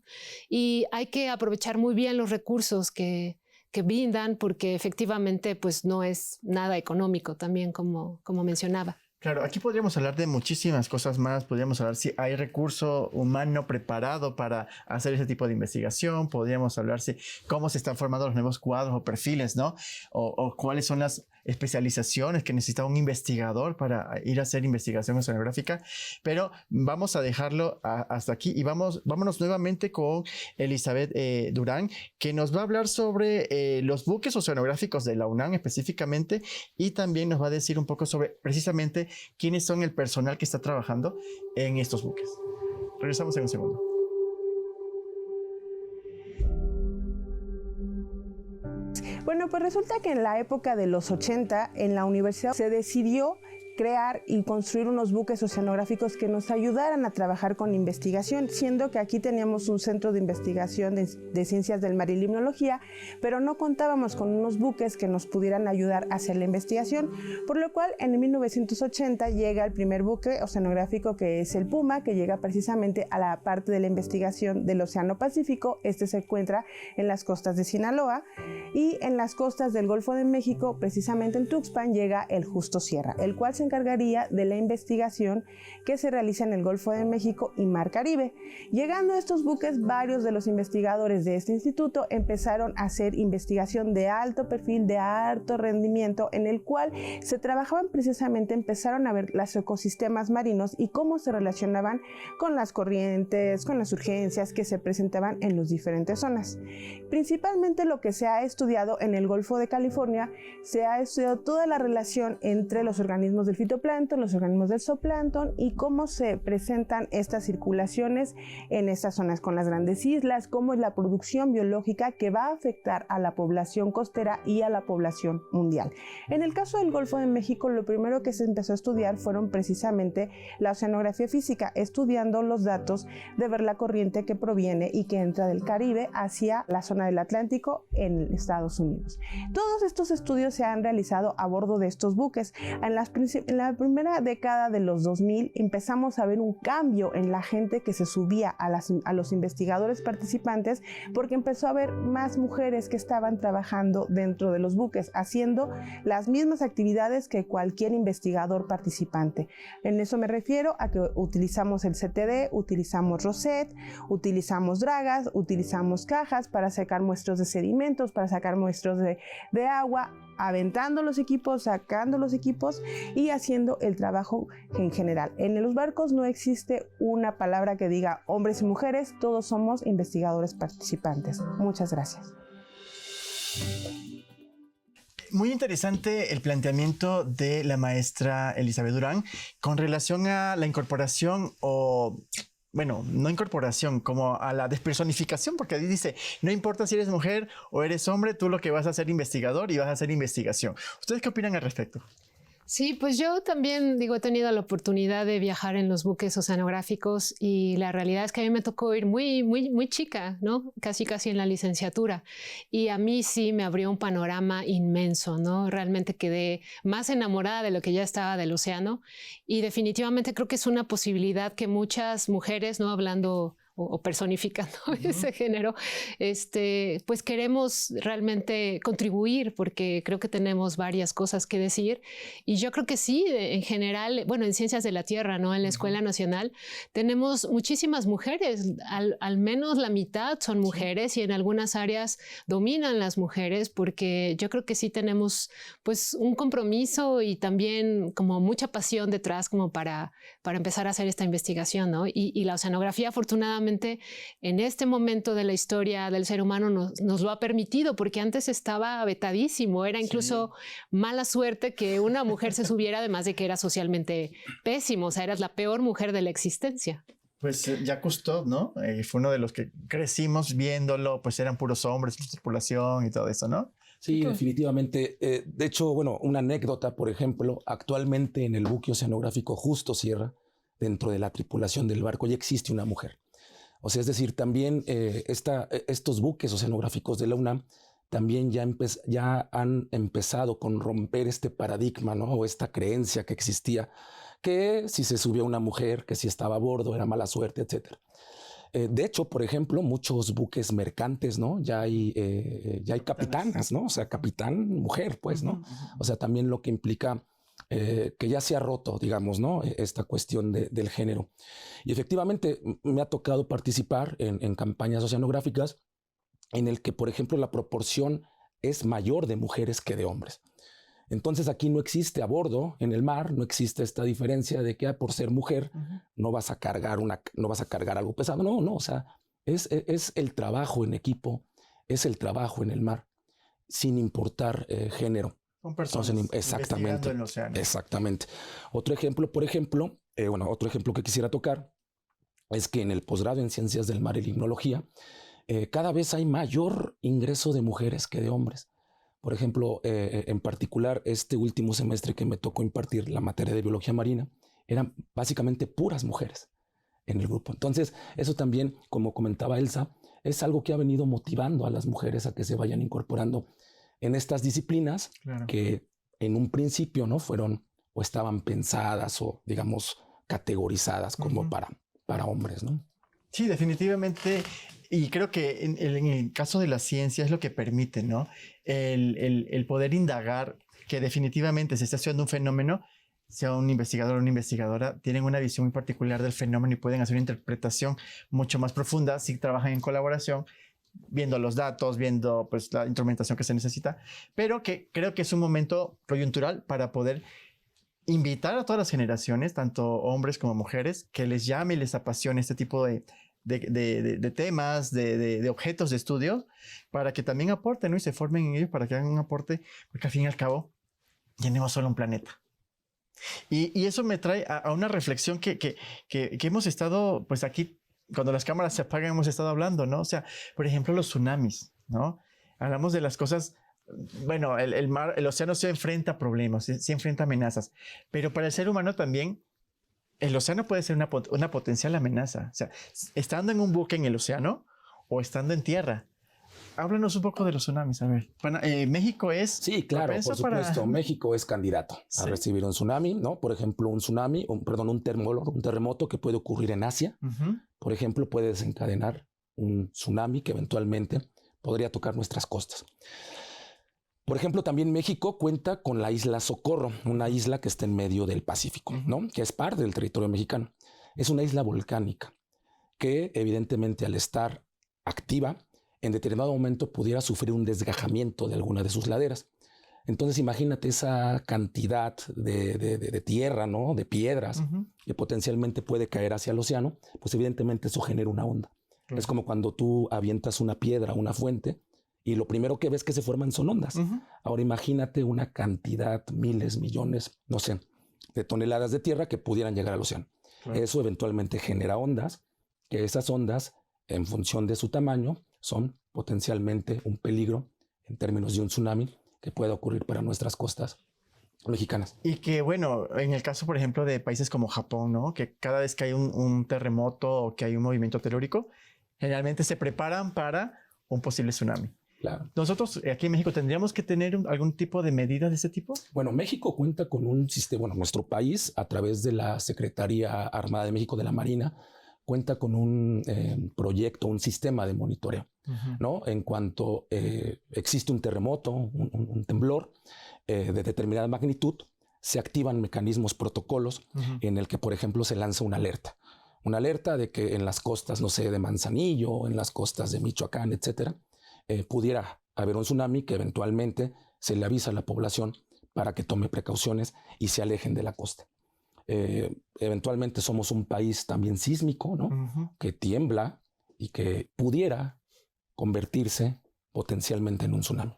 Y hay que aprovechar muy bien los recursos que brindan, porque efectivamente pues no es nada económico también, como mencionaba. Claro, aquí podríamos hablar de muchísimas cosas más. Podríamos hablar si hay recurso humano preparado para hacer ese tipo de investigación. Podríamos hablar si cómo se están formando los nuevos cuadros o perfiles, ¿no? O cuáles son las especializaciones que necesita un investigador para ir a hacer investigación oceanográfica. Pero vamos a dejarlo hasta aquí y vámonos nuevamente con Elizabeth Durán, que nos va a hablar sobre los buques oceanográficos de la UNAM específicamente, y también nos va a decir un poco sobre precisamente quiénes son el personal que está trabajando en estos buques. Regresamos en un segundo. Bueno, pues resulta que en la época de los 80, en la universidad se decidió crear y construir unos buques oceanográficos que nos ayudaran a trabajar con investigación, siendo que aquí teníamos un centro de investigación de ciencias del mar y limnología, pero no contábamos con unos buques que nos pudieran ayudar a hacer la investigación, por lo cual en 1980 llega el primer buque oceanográfico, que es el Puma, que llega precisamente a la parte de la investigación del Océano Pacífico. Este se encuentra en las costas de Sinaloa, y en las costas del Golfo de México, precisamente en Tuxpan, llega el Justo Sierra, el cual se encargaría de la investigación que se realiza en el Golfo de México y Mar Caribe. Llegando a estos buques, varios de los investigadores de este instituto empezaron a hacer investigación de alto perfil, de alto rendimiento, en el cual se trabajaban precisamente, empezaron a ver los ecosistemas marinos y cómo se relacionaban con las corrientes, con las urgencias que se presentaban en las diferentes zonas. Principalmente lo que se ha estudiado en el Golfo de California, se ha estudiado toda la relación entre los organismos del fitoplancton, los organismos del zooplancton y cómo se presentan estas circulaciones en estas zonas con las grandes islas, cómo es la producción biológica que va a afectar a la población costera y a la población mundial. En el caso del Golfo de México, lo primero que se empezó a estudiar fueron precisamente la oceanografía física, estudiando los datos de ver la corriente que proviene y que entra del Caribe hacia la zona del Atlántico en Estados Unidos. Todos estos estudios se han realizado a bordo de estos buques. En la primera década de los 2000 empezamos a ver un cambio en la gente que se subía a los investigadores participantes, porque empezó a haber más mujeres que estaban trabajando dentro de los buques, haciendo las mismas actividades que cualquier investigador participante. En eso me refiero a que utilizamos el CTD, utilizamos Rosette, utilizamos dragas, utilizamos cajas para sacar muestros de sedimentos, para sacar muestros de agua, aventando los equipos, sacando los equipos y haciendo el trabajo en general. En los barcos no existe una palabra que diga hombres y mujeres, todos somos investigadores participantes. Muchas gracias. Muy interesante el planteamiento de la maestra Elizabeth Durán con relación a la incorporación bueno, no incorporación, como a la despersonificación, porque ahí dice, no importa si eres mujer o eres hombre, tú lo que vas a hacer investigador y vas a hacer investigación. ¿Ustedes qué opinan al respecto? Sí, pues yo también, he tenido la oportunidad de viajar en los buques oceanográficos y la realidad es que a mí me tocó ir muy chica, ¿no? Casi en la licenciatura. Y a mí sí me abrió un panorama inmenso, ¿no? Realmente quedé más enamorada de lo que ya estaba del océano y definitivamente creo que es una posibilidad que muchas mujeres, ¿no? Hablando o personificando ese género, pues queremos realmente contribuir porque creo que tenemos varias cosas que decir y yo creo que sí, en general, bueno, en Ciencias de la Tierra, ¿no? En la Escuela Nacional tenemos muchísimas mujeres, al menos la mitad son mujeres y en algunas áreas dominan las mujeres porque yo creo que sí tenemos pues un compromiso y también como mucha pasión detrás como para empezar a hacer esta investigación, ¿no? Y la oceanografía afortunadamente en este momento de la historia del ser humano nos lo ha permitido, porque antes estaba vetadísimo, era incluso mala suerte que una mujer se subiera, además de que era socialmente pésimo, o sea, eras la peor mujer de la existencia. Pues Jacques Cousteau, ¿no? Fue uno de los que crecimos viéndolo, pues eran puros hombres, tripulación y todo eso, ¿no? Sí, definitivamente. De hecho, bueno, una anécdota, por ejemplo, actualmente en el buque oceanográfico Justo Sierra, dentro de la tripulación del barco, ya existe una mujer. O sea, es decir, también estos buques oceanográficos de la UNAM también ya han empezado con romper este paradigma, ¿no? O esta creencia que existía, que si se subía una mujer, que si estaba a bordo era mala suerte, etc. De hecho, por ejemplo, muchos buques mercantes, ¿no? Ya hay capitanas, ¿no? O sea, capitán mujer, pues, ¿no? O sea, también lo que implica que ya se ha roto, digamos, ¿no? Esta cuestión del género. Y efectivamente me ha tocado participar en campañas oceanográficas en el que, por ejemplo, la proporción es mayor de mujeres que de hombres. Entonces aquí no existe a bordo, en el mar, no existe esta diferencia de que por ser mujer no vas a cargar algo pesado. No, o sea, es el trabajo en equipo, es el trabajo en el mar, sin importar género. Con personas. Exactamente. En el océano. Exactamente. Otro ejemplo que quisiera tocar es que en el posgrado en Ciencias del Mar y Limnología, cada vez hay mayor ingreso de mujeres que de hombres. Por ejemplo, en particular, este último semestre que me tocó impartir la materia de biología marina, eran básicamente puras mujeres en el grupo. Entonces, eso también, como comentaba Elsa, es algo que ha venido motivando a las mujeres a que se vayan incorporando en estas disciplinas que en un principio no fueron o estaban pensadas o, digamos, categorizadas como para hombres, ¿no? Sí, definitivamente. Y creo que en el caso de la ciencia es lo que permite, ¿no? El poder indagar que definitivamente se está estudiando un fenómeno, sea un investigador o una investigadora, tienen una visión muy particular del fenómeno y pueden hacer una interpretación mucho más profunda si trabajan en colaboración, viendo los datos, viendo pues la instrumentación que se necesita, pero que creo que es un momento coyuntural para poder invitar a todas las generaciones, tanto hombres como mujeres, que les llame y les apasione este tipo de temas, de objetos de estudio, para que también aporten, ¿no? Y se formen en ellos para que hagan un aporte, porque al fin y al cabo tenemos solo un planeta. Y eso me trae a una reflexión que hemos estado, pues aquí, cuando las cámaras se apagan, hemos estado hablando, ¿no? O sea, por ejemplo, los tsunamis, ¿no? Hablamos de las cosas, bueno, el mar, el océano se enfrenta a problemas, se enfrenta a amenazas, pero para el ser humano también, el océano puede ser una potencial amenaza. O sea, estando en un buque en el océano o estando en tierra. Háblanos un poco de los tsunamis, a ver. Bueno, México es... Sí, claro, por supuesto. México es candidato a recibir un tsunami, ¿no? Por ejemplo, un tsunami, un terremoto que puede ocurrir en Asia, por ejemplo, puede desencadenar un tsunami que eventualmente podría tocar nuestras costas. Por ejemplo, también México cuenta con la isla Socorro, una isla que está en medio del Pacífico, ¿no? Que es parte del territorio mexicano. Es una isla volcánica que evidentemente al estar activa, en determinado momento pudiera sufrir un desgajamiento de alguna de sus laderas. Entonces imagínate esa cantidad de tierra, ¿no? De piedras que potencialmente puede caer hacia el océano, pues evidentemente eso genera una onda. Es como cuando tú avientas una piedra a una fuente y lo primero que ves que se forman son ondas. Ahora imagínate una cantidad, miles, millones, no sé, de toneladas de tierra que pudieran llegar al océano. Eso eventualmente genera ondas, que esas ondas, en función de su tamaño, son potencialmente un peligro en términos de un tsunami que pueda ocurrir para nuestras costas mexicanas. Y que, bueno, en el caso, por ejemplo, de países como Japón, ¿no? Que cada vez que hay un terremoto o que hay un movimiento telúrico, generalmente se preparan para un posible tsunami. Claro. Nosotros aquí en México tendríamos que tener algún tipo de medida de ese tipo. Bueno, México cuenta con un sistema, bueno, nuestro país a través de la Secretaría Armada de México de la Marina cuenta con un proyecto, un sistema de monitoreo, ¿no? En cuanto existe un terremoto, un temblor de determinada magnitud, se activan mecanismos, protocolos en el que, por ejemplo, se lanza una alerta de que en las costas, no sé, de Manzanillo, en las costas de Michoacán, etcétera, pudiera haber un tsunami que eventualmente se le avisa a la población para que tome precauciones y se alejen de la costa. Eventualmente somos un país también sísmico, ¿no? Que tiembla y que pudiera convertirse potencialmente en un tsunami.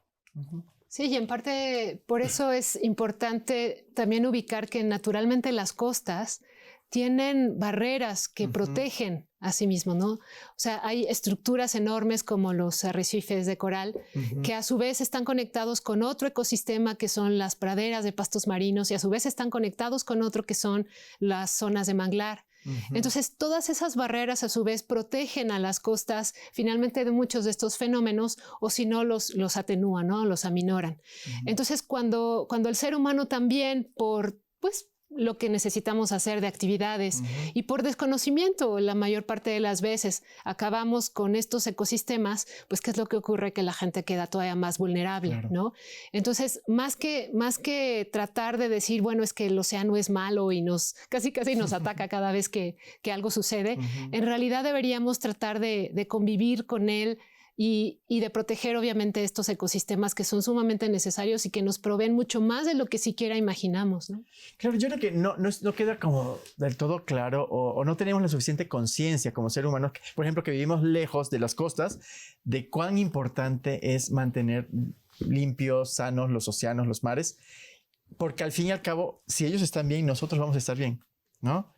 Sí, y en parte por eso es importante también ubicar que naturalmente las costas tienen barreras que protegen a sí mismos, ¿no? O sea, hay estructuras enormes como los arrecifes de coral que a su vez están conectados con otro ecosistema que son las praderas de pastos marinos y a su vez están conectados con otro que son las zonas de manglar. Entonces, todas esas barreras a su vez protegen a las costas finalmente de muchos de estos fenómenos o si no los atenúan, ¿no? Los aminoran. Entonces, cuando el ser humano también por, pues, lo que necesitamos hacer de actividades y por desconocimiento la mayor parte de las veces acabamos con estos ecosistemas, pues qué es lo que ocurre, que la gente queda todavía más vulnerable, ¿no? Entonces, más que tratar de decir, bueno, es que el océano es malo y casi nos ataca cada vez que algo sucede, en realidad deberíamos tratar de convivir con él y de proteger obviamente estos ecosistemas que son sumamente necesarios y que nos proveen mucho más de lo que siquiera imaginamos, ¿no? Claro, yo creo que no queda como del todo claro o no tenemos la suficiente conciencia como ser humanos, por ejemplo, que vivimos lejos de las costas, de cuán importante es mantener limpios, sanos los océanos, los mares, porque al fin y al cabo, si ellos están bien, nosotros vamos a estar bien, ¿no?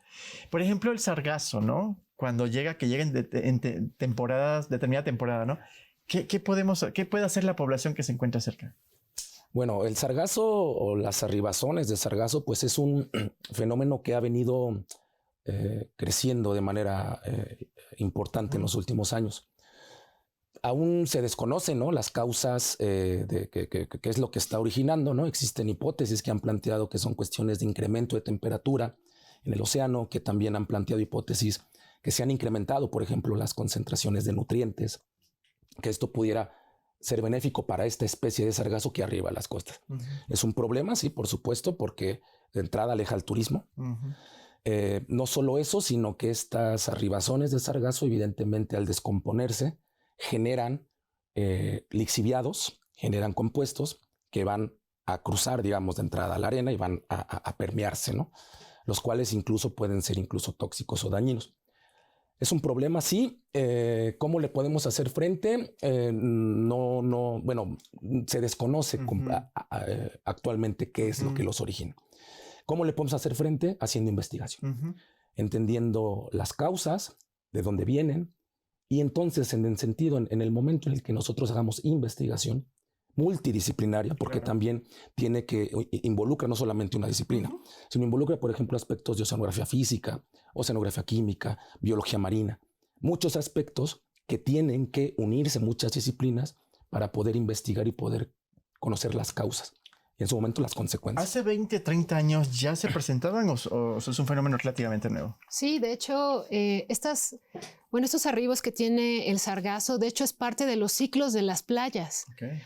Por ejemplo, el sargazo, ¿no? Cuando llega en temporadas, determinada temporada, ¿no? ¿Qué puede hacer la población que se encuentra cerca? Bueno, el sargazo o las arribazones de sargazo, pues es un fenómeno que ha venido creciendo de manera importante en los últimos años. Aún se desconocen, ¿no?, las causas de qué es lo que está originando, ¿no? Existen hipótesis que han planteado que son cuestiones de incremento de temperatura en el océano, que también han planteado hipótesis que se han incrementado, por ejemplo, las concentraciones de nutrientes, que esto pudiera ser benéfico para esta especie de sargazo que arriba las costas. Es un problema, sí, por supuesto, porque de entrada aleja el turismo. No solo eso, sino que estas arribazones de sargazo, evidentemente, al descomponerse, generan lixiviados, generan compuestos que van a cruzar, digamos, de entrada a la arena y van a permearse, ¿no? Los cuales incluso pueden ser incluso tóxicos o dañinos. Es un problema, sí. ¿Cómo le podemos hacer frente? Bueno, se desconoce actualmente qué es lo que los origina. ¿Cómo le podemos hacer frente? Haciendo investigación, entendiendo las causas, de dónde vienen, y entonces en el momento en el que nosotros hagamos investigación multidisciplinaria, porque también tiene que involucra no solamente una disciplina, sino involucra, por ejemplo, aspectos de oceanografía física, oceanografía química, biología marina, muchos aspectos que tienen que unirse muchas disciplinas para poder investigar y poder conocer las causas y en su momento las consecuencias. ¿Hace 20, 30 años ya se presentaban o es un fenómeno relativamente nuevo? Sí, de hecho, estos arribos que tiene el sargazo, de hecho, es parte de los ciclos de las playas,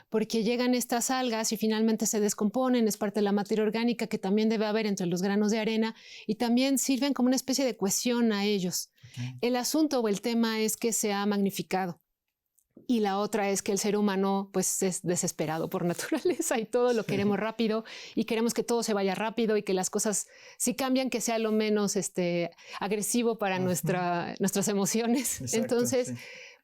porque llegan estas algas y finalmente se descomponen, es parte de la materia orgánica que también debe haber entre los granos de arena y también sirven como una especie de cohesión a ellos. El asunto o el tema es que se ha magnificado. Y la otra es que el ser humano pues es desesperado por naturaleza y todo lo queremos rápido y queremos que todo se vaya rápido y que las cosas si cambian que sea lo menos agresivo para nuestras emociones. Exacto, entonces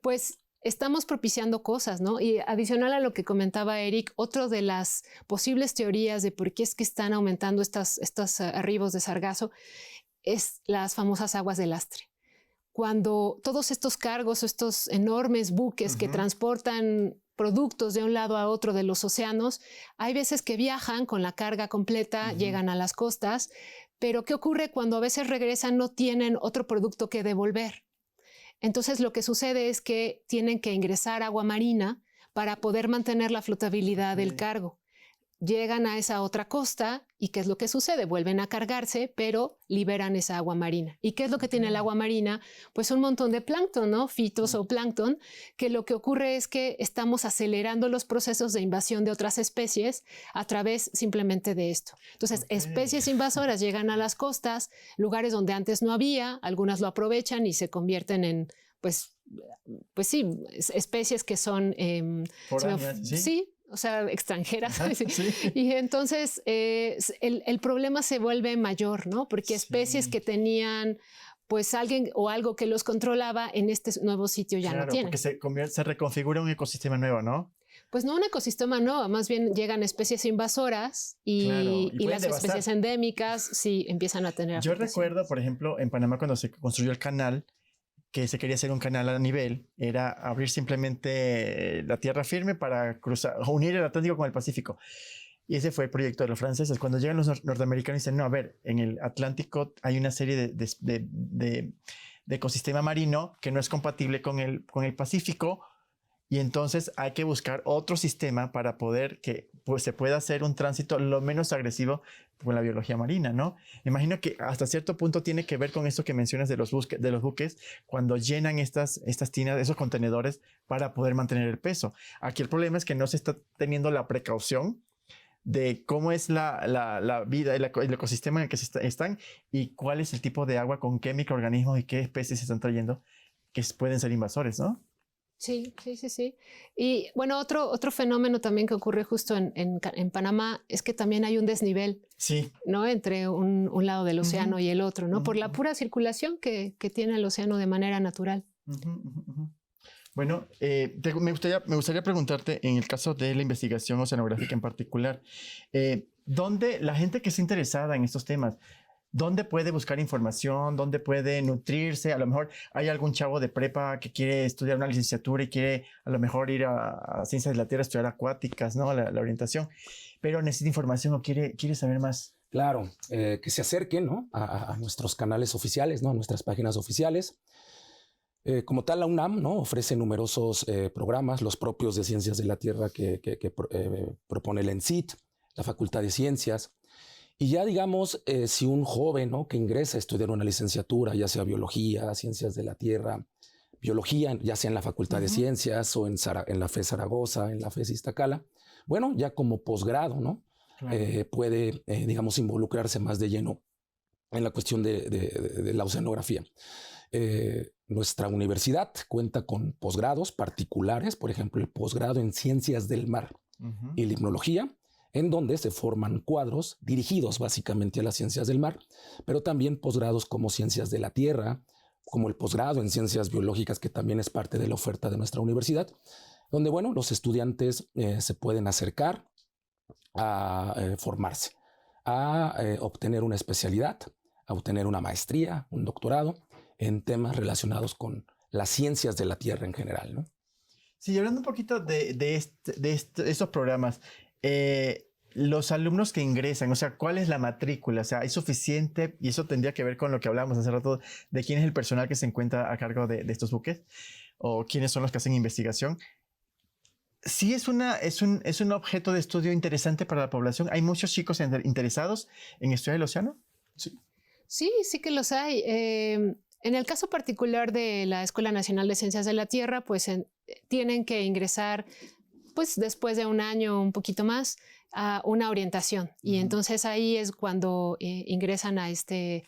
pues estamos propiciando cosas, ¿no? Y adicional a lo que comentaba Eric, otra de las posibles teorías de por qué es que están aumentando estos arribos de sargazo es las famosas aguas de lastre. Cuando todos estos cargos, estos enormes buques que transportan productos de un lado a otro de los océanos, hay veces que viajan con la carga completa, llegan a las costas, pero ¿qué ocurre cuando a veces regresan? No tienen otro producto que devolver. Entonces lo que sucede es que tienen que ingresar agua marina para poder mantener la flotabilidad del cargo. Llegan a esa otra costa y ¿qué es lo que sucede? Vuelven a cargarse, pero liberan esa agua marina. ¿Y qué es lo que tiene el agua marina? Pues un montón de plancton, ¿no? Fitozooplancton, que lo que ocurre es que estamos acelerando los procesos de invasión de otras especies a través simplemente de esto. Entonces, especies invasoras llegan a las costas, lugares donde antes no había, algunas lo aprovechan y se convierten en, pues sí, especies que son... sí, o sea, extranjeras. Y entonces el problema se vuelve mayor, ¿no? Porque especies que tenían pues alguien o algo que los controlaba en este nuevo sitio ya no tienen. Porque se reconfigura un ecosistema nuevo, ¿no? Pues no un ecosistema nuevo, más bien llegan especies invasoras y las especies endémicas sí empiezan a tener Yo recuerdo, por ejemplo, en Panamá cuando se construyó el canal, que se quería hacer un canal a nivel, era abrir simplemente la tierra firme para cruzar, unir el Atlántico con el Pacífico. Y ese fue el proyecto de los franceses. Cuando llegan los norteamericanos dicen, no, a ver, en el Atlántico hay una serie de ecosistema marino que no es compatible con el Pacífico, y entonces hay que buscar otro sistema para poder que pues, se pueda hacer un tránsito lo menos agresivo con la biología marina, ¿no? Imagino que hasta cierto punto tiene que ver con esto que mencionas de los buques, cuando llenan estas tinas, esos contenedores para poder mantener el peso. Aquí el problema es que no se está teniendo la precaución de cómo es la vida, el ecosistema en el que están y cuál es el tipo de agua, con qué microorganismos y qué especies se están trayendo que pueden ser invasores, ¿no? Sí. Y bueno, otro fenómeno también que ocurre justo en Panamá es que también hay un desnivel, ¿no? Entre un lado del océano y el otro, ¿no? Por la pura circulación que tiene el océano de manera natural. Bueno, me gustaría preguntarte, en el caso de la investigación oceanográfica en particular, ¿dónde la gente que está interesada en estos temas, ¿dónde puede buscar información? ¿Dónde puede nutrirse? A lo mejor hay algún chavo de prepa que quiere estudiar una licenciatura y quiere a lo mejor ir a Ciencias de la Tierra, estudiar acuáticas, ¿no? La orientación, pero necesita información o quiere saber más. Claro, que se acerquen, ¿no? a nuestros canales oficiales, ¿no? A nuestras páginas oficiales. Como tal, la UNAM, ¿no? Ofrece numerosos programas, los propios de Ciencias de la Tierra que propone el ENCIT, la Facultad de Ciencias. Y ya digamos, si un joven, ¿no? que ingresa a estudiar una licenciatura, ya sea biología, Ciencias de la Tierra, biología, ya sea en la Facultad de Ciencias o en la FES Zaragoza, en la FES Iztacala, bueno, ya como posgrado, ¿no? Claro. Puede, digamos, involucrarse más de lleno en la cuestión de la oceanografía. Nuestra universidad cuenta con posgrados particulares, por ejemplo, el posgrado en Ciencias del Mar y Limnología, en donde se forman cuadros dirigidos básicamente a las ciencias del mar, pero también posgrados como Ciencias de la Tierra, como el posgrado en Ciencias Biológicas, que también es parte de la oferta de nuestra universidad, donde, bueno, los estudiantes se pueden acercar a formarse, a obtener una especialidad, a obtener una maestría, un doctorado en temas relacionados con las ciencias de la Tierra en general, ¿no? Sí, hablando un poquito de estos programas, los alumnos que ingresan, o sea, ¿cuál es la matrícula? O sea, ¿hay suficiente? Y eso tendría que ver con lo que hablábamos hace rato de quién es el personal que se encuentra a cargo de estos buques o quiénes son los que hacen investigación. Sí, es un objeto de estudio interesante para la población. ¿Hay muchos chicos interesados en estudiar el océano? Sí, sí que los hay. En el caso particular de la Escuela Nacional de Ciencias de la Tierra, pues tienen que ingresar pues después de un año, un poquito más, a una orientación. Y entonces ahí es cuando ingresan a este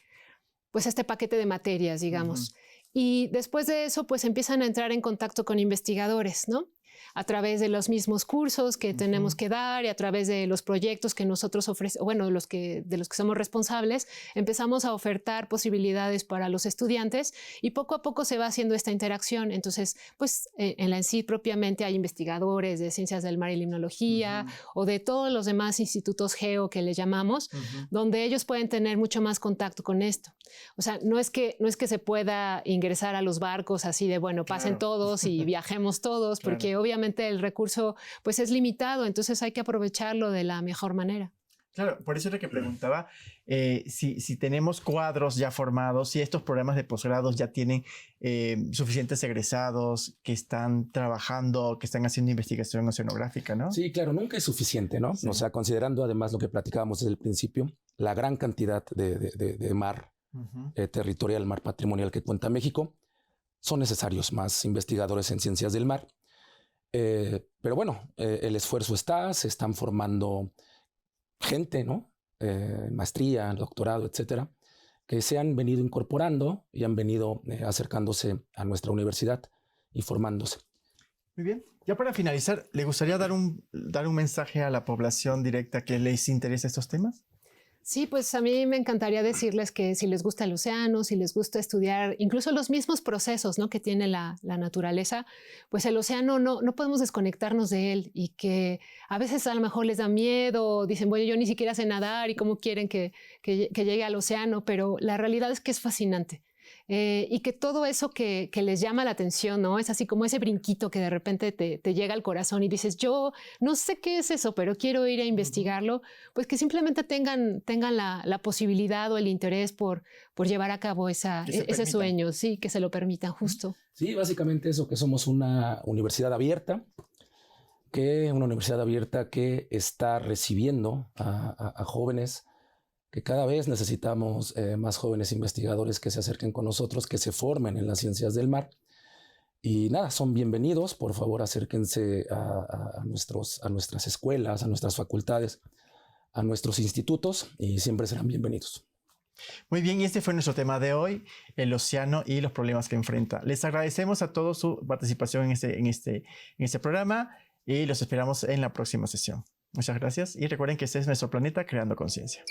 paquete de materias, digamos. Y después de eso, pues empiezan a entrar en contacto con investigadores, ¿no? A través de los mismos cursos que tenemos que dar y a través de los proyectos que nosotros ofrecemos, bueno, de los que somos responsables, empezamos a ofertar posibilidades para los estudiantes y poco a poco se va haciendo esta interacción. Entonces, pues en la ENCIT propiamente hay investigadores de Ciencias del Mar y Limnología o de todos los demás institutos geo que le llamamos, donde ellos pueden tener mucho más contacto con esto. O sea, no es que se pueda ingresar a los barcos así de, bueno, pasen todos y viajemos todos, porque obviamente el recurso pues es limitado, entonces hay que aprovecharlo de la mejor manera. Claro, por eso era que preguntaba si tenemos cuadros ya formados, si estos programas de posgrados ya tienen suficientes egresados que están trabajando, que están haciendo investigación oceanográfica, ¿no? Sí, claro, nunca es suficiente, ¿no? Sí. O sea, considerando además lo que platicábamos desde el principio, la gran cantidad de mar territorial, mar patrimonial que cuenta México, son necesarios más investigadores en ciencias del mar. Pero bueno, el esfuerzo se están formando gente, ¿no? Maestría, doctorado, etcétera, que se han venido incorporando y han venido acercándose a nuestra universidad y formándose. Muy bien. Ya para finalizar, ¿le gustaría dar un mensaje a la población directa que les interesa estos temas? Sí, pues a mí me encantaría decirles que si les gusta el océano, si les gusta estudiar incluso los mismos procesos, ¿no? que tiene la naturaleza, pues el océano no podemos desconectarnos de él y que a veces a lo mejor les da miedo, dicen, bueno, yo ni siquiera sé nadar y cómo quieren que llegue al océano, pero la realidad es que es fascinante. Y que todo eso que les llama la atención, ¿no? Es así como ese brinquito que de repente te llega al corazón y dices, yo no sé qué es eso, pero quiero ir a investigarlo, pues que simplemente tengan la posibilidad o el interés por llevar a cabo ese sueño, sí, que se lo permitan justo. Sí, básicamente eso, que somos una universidad abierta, que está recibiendo a jóvenes, que cada vez necesitamos más jóvenes investigadores que se acerquen con nosotros, que se formen en las ciencias del mar. Y nada, son bienvenidos. Por favor, acérquense a nuestras escuelas, a nuestras facultades, a nuestros institutos y siempre serán bienvenidos. Muy bien, y este fue nuestro tema de hoy, el océano y los problemas que enfrenta. Les agradecemos a todos su participación en este programa y los esperamos en la próxima sesión. Muchas gracias y recuerden que este es nuestro planeta creando conciencia.